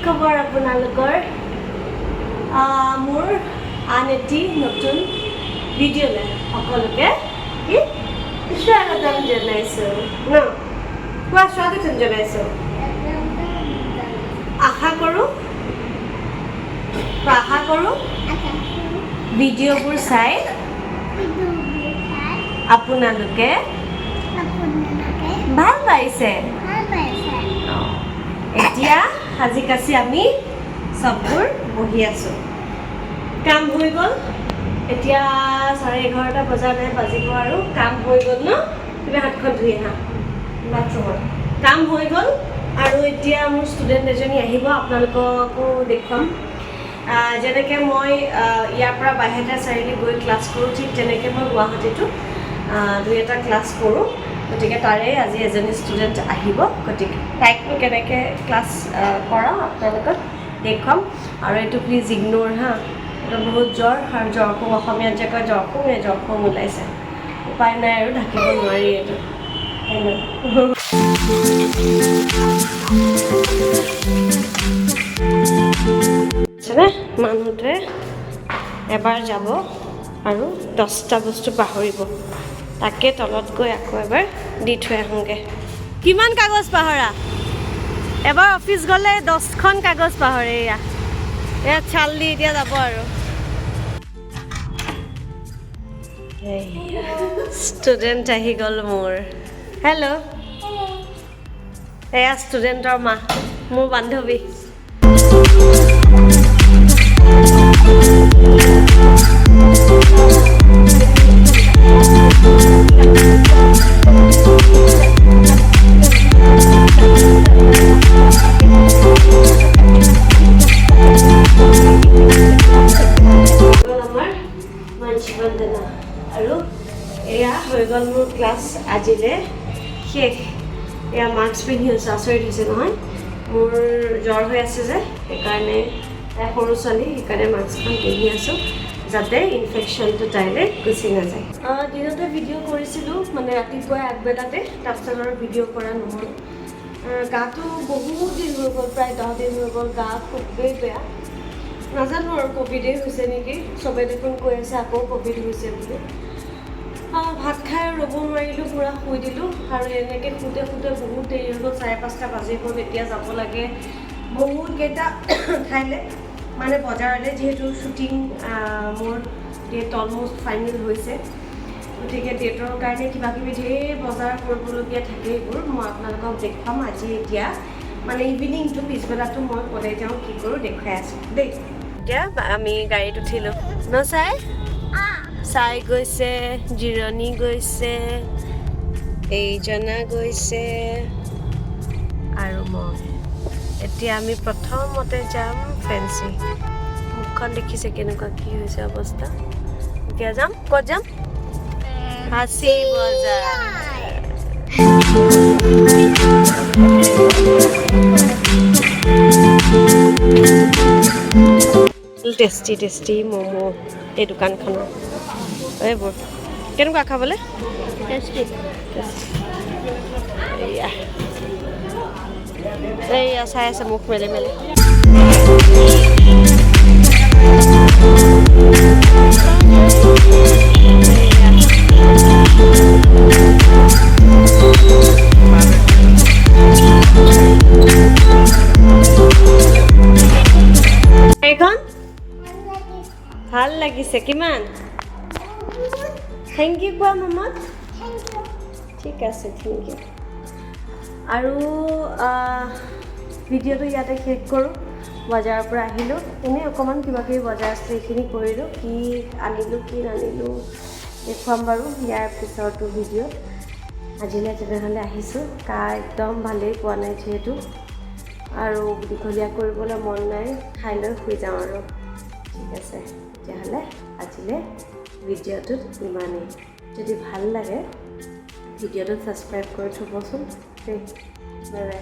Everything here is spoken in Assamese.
খবৰ আপোনালোকৰ মোৰ আন এটি নতুন ভিডিঅ'লৈ সকলোকে স্বাগতম জনাইছোঁ ন কোৱা স্বাগতম জনাইছোঁ আশা কৰোঁ ভিডিঅ'বোৰ চাই আপোনালোকে ভাল পাইছে এতিয়া সাজি কাচি আমি সববোৰ বহি আছোঁ কাম হৈ গ'ল এতিয়া 11:30 বজা নাই বাজিব আৰু কাম হৈ গ'ল ন তুমি হাতখন ধুই আহা বাথৰুমত কাম হৈ গ'ল আৰু এতিয়া মোৰ ষ্টুডেণ্ট এজনী আহিব আপোনালোককো দেখুৱাম যেনেকৈ মই ইয়াৰ পৰা বাহিৰতে চাৰিআলি গৈ ক্লাছ কৰোঁ ঠিক তেনেকৈ মই গুৱাহাটীতো দুই এটা ক্লাছ কৰোঁ গতিকে তাৰে আজি এজনী ষ্টুডেণ্ট আহিব গতিকে তাইকনো কেনেকৈ ক্লাছ কৰাওঁ আপোনালোকক দেখুৱাম আৰু এইটো প্লিজ ইগন'ৰ হা এটা বহুত জ্বৰ আৰু জ্বৰখং অসমীয়াত যে কয় জ্বৰখং ওলাইছে উপায় নাই আৰু ঢাকিব নোৱাৰি এইটো মানুহটোৱে এবাৰ যাব আৰু 10টা বস্তু পাহৰিব তাকে তলত গৈ আকৌ এবাৰ দি থৈ আহোঁগৈ কিমান কাগজ পাহৰা এবাৰ অফিচ গ'লে 10খন কাগজ পাহৰে এয়া চাল দি এতিয়া যাব আৰু ষ্টুডেণ্ট আহি গ'ল মোৰ হেল্ল' এয়া ষ্টুডেণ্টৰ মা মোৰ বান্ধৱী আৰু এয়া হৈ গ'ল মোৰ ক্লাছ আজিলৈ শেষ এয়া মাস্ক পিন্ধি হৈছে আচৰিত হৈছে নহয় মোৰ জ্বৰ হৈ আছে যে সেইকাৰণে সৰু ছোৱালী সেইকাৰণে মাস্কখন পিন্ধি আছোঁ যাতে ইনফেকশ্যনটো তাইলৈ গুচি নাযায় দিনতে ভিডিঅ' কৰিছিলোঁ মানে ৰাতিপুৱাই আগবেলাতে তাৰপিছত আৰু ভিডিঅ' কৰা নহ'ল গাটো বহুত দিন হৈ গ'ল প্ৰায় 10 দিন হৈ গ'ল গা খুবেই বেয়া নাজানো আৰু ক'ভিডেই হৈছে নেকি চবে দেখোন কৈ আছে আকৌ ক'ভিড হৈছে বুলি ভাত খাই ৰ'ব নোৱাৰিলোঁ পূৰা শুই দিলোঁ আৰু এনেকৈ শুতে বহুত দেৰি হৈ গ'ল 5:30 বাজি গ'ল এতিয়া যাব লাগে বহুতকেইটা ঠাইলৈ মানে বজাৰলৈ যিহেতু শ্বুটিং মোৰ ডেট অলমষ্ট ফাইনেল হৈছে গতিকে ডেটৰ কাৰণে কিবাকিবি ঢেৰ বজাৰ কৰিবলগীয়া থাকে এইবোৰ মই আপোনালোকক দেখুৱাম আজি এতিয়া মানে ইভিনিংটো পিছবেলাটো মই ক'লে যাওঁ কি কৰোঁ দেখুৱাই আছোঁ দেই এতিয়া আমি গাড়ীত উঠিলোঁ চাই গৈছে জিৰণি গৈছে এইজনা গৈছে আৰু মই এতিয়া আমি প্ৰথমতে যাম ফেঞ্চি মুখখন দেখিছে কেনেকুৱা কি হৈছে অৱস্থা এতিয়া যাম ক'ত যাম হাঁচি বজাৰ টেষ্টি ম'ম' এই দোকানখনৰ এইবোৰ কেনেকুৱা খাবলৈ এইয়া চাই আছে মুখ মেলি এইখন ভাল লাগিছে কিমান থেংক ইউ কোৱা মমত ঠিক আছে থেংক ইউ আৰু ভিডিঅ'টো ইয়াতে শেষ কৰোঁ বজাৰৰ পৰা আহিলোঁ এনেই অকণমান কিবাকিবি বজাৰ আছে এইখিনি কৰিলোঁ কি আনিলোঁ কি নানিলোঁ দেখুৱাম বাৰু ইয়াৰ পিছৰটো ভিডিঅ'ত আজিলৈ তেনেহ'লে আহিছোঁ একদম ভালেই পোৱা নাই যিহেতু আৰু দীঘলীয়া কৰিবলৈ মন নাই খাই লৈ শুই যাওঁ আৰু ঠিক আছে তেতিয়াহ'লে আজিলৈ ভিডিঅ'টোত ইমানেই যদি ভাল লাগে ভিডিঅ'টো ছাবস্ক্ৰাইব কৰি থ'বচোন দেই বাই বাই